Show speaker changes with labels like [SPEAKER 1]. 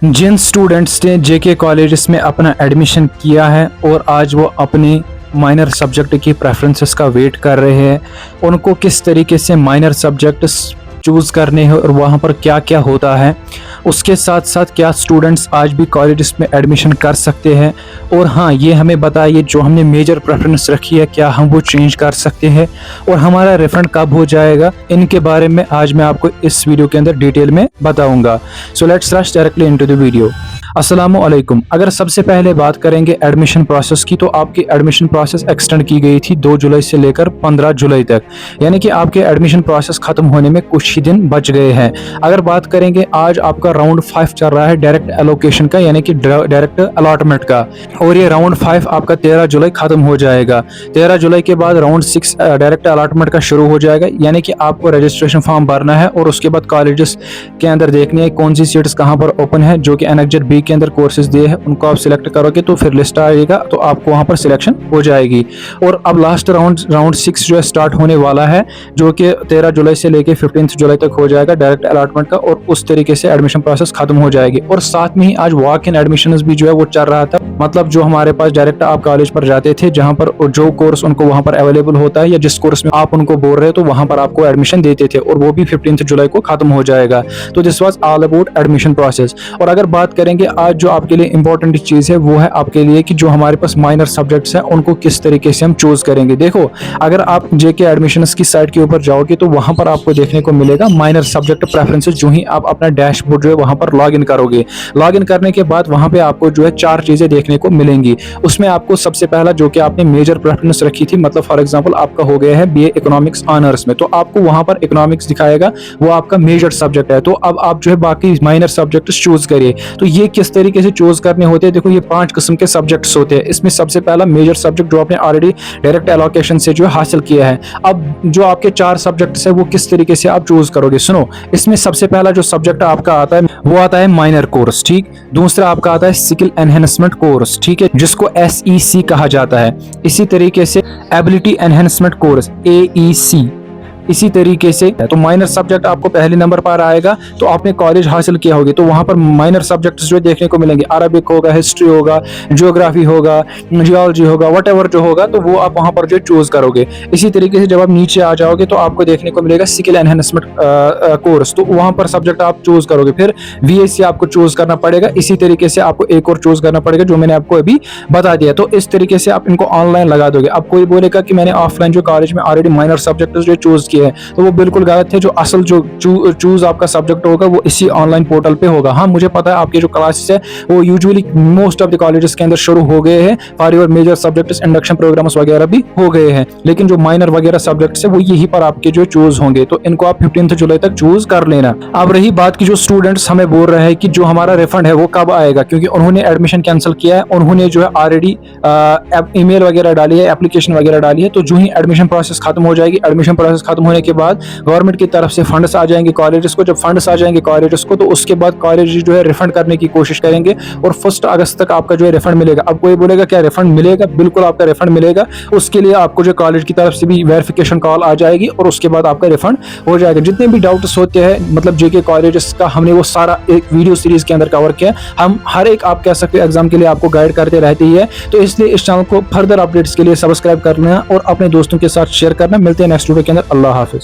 [SPEAKER 1] जिन students ने जेके colleges में अपना एडमिशन किया है और आज वो अपने माइनर सब्जेक्ट की प्रेफरेंसेस का वेट कर रहे हैं, उनको किस तरीके से माइनर सब्जेक्ट्स चूज़ करने हैं और वहाँ पर क्या क्या होता है, उसके साथ साथ क्या स्टूडेंट्स आज भी कॉलेजेस में एडमिशन कर सकते हैं, और हाँ ये हमें बताइए जो हमने मेजर प्रेफरेंस रखी है क्या हम वो चेंज कर सकते हैं और हमारा रिफंड कब हो जाएगा, इनके बारे में आज मैं आपको इस वीडियो के अंदर डिटेल में बताऊंगा। So let's rush directly into the video. अस्सलामुअलैकुम। अगर सबसे पहले बात करेंगे एडमिशन प्रोसेस की, तो आपकी एडमिशन प्रोसेस एक्सटेंड की गई थी 2 जुलाई से लेकर 15 जुलाई तक, यानी कि आपके एडमिशन प्रोसेस खत्म होने में कुछ ही दिन बच गए हैं। अगर बात करेंगे आज आपका राउंड 5 चल रहा है डायरेक्ट एलोकेशन का, यानी कि डायरेक्ट अलॉटमेंट का, और ये राउंड 5 आपका 13 जुलाई खत्म हो जाएगा। 13 जुलाई के बाद राउंड 6 डायरेक्ट अलॉटमेंट का शुरू हो जाएगा, यानी कि आपको रजिस्ट्रेशन फॉर्म भरना है और उसके बाद कॉलेजेस के अंदर देखनी है कौन सी सीट्स कहाँ पर ओपन है, जो कि एनेक्जेड बी के अंदर कोर्सेज दिए हैं उनको आप सिलेक्ट करोगे तो फिर लिस्ट आएगा, तो आपको वहां पर सिलेक्शन हो जाएगी। और अब लास्ट राउंड 6 जो है स्टार्ट होने वाला है, जो कि 13 जुलाई से लेके 15 जुलाई तक हो जाएगा डायरेक्ट अलॉटमेंट का, और उस तरीके से एडमिशन प्रोसेस खत्म हो जाएगी। और साथ में ही आज वॉक इन एडमिशन भी जो है वो चल रहा था, मतलब जो हमारे पास डायरेक्ट आप कॉलेज पर जाते थे, जहां पर जो कोर्स उनको वहां पर अवेलेबल होता है या जिस कोर्स में आप उनको बोल रहे हो तो वहां पर आपको एडमिशन देते थे, और वो भी 15 जुलाई को खत्म हो जाएगा। तो this was all about admission process. और अगर बात करेंगे आज जो आपके लिए इंपॉर्टेंट चीज है वो है आपके लिए कि जो हमारे पास माइनर सब्जेक्ट्स हैं उनको किस तरीके से हम चूज करेंगे। देखो, अगर आप जेके एडमिशंस की साइट के ऊपर जाओगे तो वहां पर आपको देखने को मिलेगा माइनर सब्जेक्ट प्रेफरेंसेस। जो ही आप अपना डैशबोर्ड जो है वहां पर लॉग इन करोगे, लॉग इन करने के बाद वहां पे आपको जो है 4 चीजें देखने को मिलेंगी। उसमें आपको सबसे पहला जो कि आपने मेजर प्रेफरेंस रखी थी, मतलब फॉर एग्जांपल आपका हो गया है बीए इकोनॉमिक्स ऑनर्स में, तो आपको वहां पर इकोनॉमिक्स दिखाएगा, वो आपका मेजर सब्जेक्ट है। तो अब आप जो है बाकी माइनर सब्जेक्ट्स चूज करिए। तो ये किस तरीके से चूज करने होते हैं, देखो ये 5 किस्म के सब्जेक्ट्स होते हैं। इसमें सबसे पहला मेजर सब्जेक्ट जो आपने ऑलरेडी डायरेक्ट एलोकेशन से जो हासिल किया है। अब जो आपके 4 सब्जेक्ट्स है वो किस तरीके से आप चूज करोगे, सुनो। इसमें सबसे पहला जो सब्जेक्ट आपका आता है वो आता है माइनर कोर्स, ठीक। दूसरा आपका आता है स्किल एनहेंसमेंट कोर्स, ठीक है, जिसको SEC कहा जाता है। इसी तरीके से एबिलिटी एनहेंसमेंट कोर्स AEC, इसी तरीके से। तो माइनर सब्जेक्ट आपको पहले नंबर पर आएगा। तो आपने कॉलेज हासिल किया होगा तो वहां पर माइनर सब्जेक्ट्स जो देखने को मिलेंगे, अरबिक होगा, हिस्ट्री होगा, ज्योग्राफी होगा, जियोलॉजी होगा, व्हाटएवर जो होगा, तो वो आप वहां पर जो चूज करोगे। इसी तरीके से जब आप नीचे आ जाओगे तो आपको देखने को मिलेगा स्किल एनहेंसमेंट कोर्स, तो वहां पर सब्जेक्ट आप चूज करोगे। फिर VSC आपको चूज करना पड़ेगा। इसी तरीके से आपको एक और चूज करना पड़ेगा जो मैंने आपको अभी बता दिया। तो इस तरीके से आप इनको ऑनलाइन लगा दोगे। अब कोई बोलेगा कि मैंने ऑफलाइन जो कॉलेज में ऑलरेडी माइनर सब्जेक्ट जो चूज किए हैं, तो वो बिल्कुल गलत है। जो असल जो चूज आपका सब्जेक्ट होगा वो इसी ऑनलाइन पोर्टल पे होगा। हाँ, मुझे पता है आपके जो क्लासेस है वो usually most of the colleges के अंदर शुरू हो गए हैं, for your major subjects induction programmes वगैरह भी हो गए हैं, लेकिन जो माइनर वगैरह सब्जेक्ट्स है वो यहीं पर आपके जो चूज होंगे। तो इनको आप 15 जुलाई तक चूज कर लेना। अब रही बात की जो स्टूडेंट्स हमें बोल रहे हैं कि जो हमारा रिफंड है वो कब आएगा, क्योंकि उन्होंने एडमिशन कैंसिल किया है, उन्होंने जो है ऑलरेडी ईमेल वगैरह डाली है, एप्लीकेशन वगैरह डाली है। तो जो ही एडमिशन प्रोसेस खत्म हो जाएगी, एडमिशन प्रोसेस खत्म होने के बाद गवर्नमेंट की तरफ से फंड्स आ जाएंगे कॉलेजेस को। जब फंड्स आ जाएंगे कॉलेजेस को तो उसके बाद कॉलेज जो है रिफंड करने की कोशिश करेंगे, और 1 अगस्त तक आपका जो है रिफंड मिलेगा। अब कोई बोलेगा क्या रिफंड मिलेगा? बिल्कुल आपका रिफंड मिलेगा। उसके लिए आपको जो कॉलेज की तरफ से भी वेरिफिकेशन कॉल आ जाएगी और उसके बाद आपका रिफंड हो जाएगा। जितने भी डाउट्स होते हैं, मतलब जेके कॉलेजेस का हमने वो सारा एक वीडियो सीरीज के अंदर कवर किया। हम हर एक आप कह सकते हो एग्जाम के लिए आपको गाइड करते रहते ही है। तो इसलिए इस चैनल को फर्दर अपडेट्स के लिए सब्सक्राइब करना और अपने दोस्तों के साथ शेयर करना। मिलते हैं नेक्स्ट वीडियो के अंदर। अल्लाह हाफिज।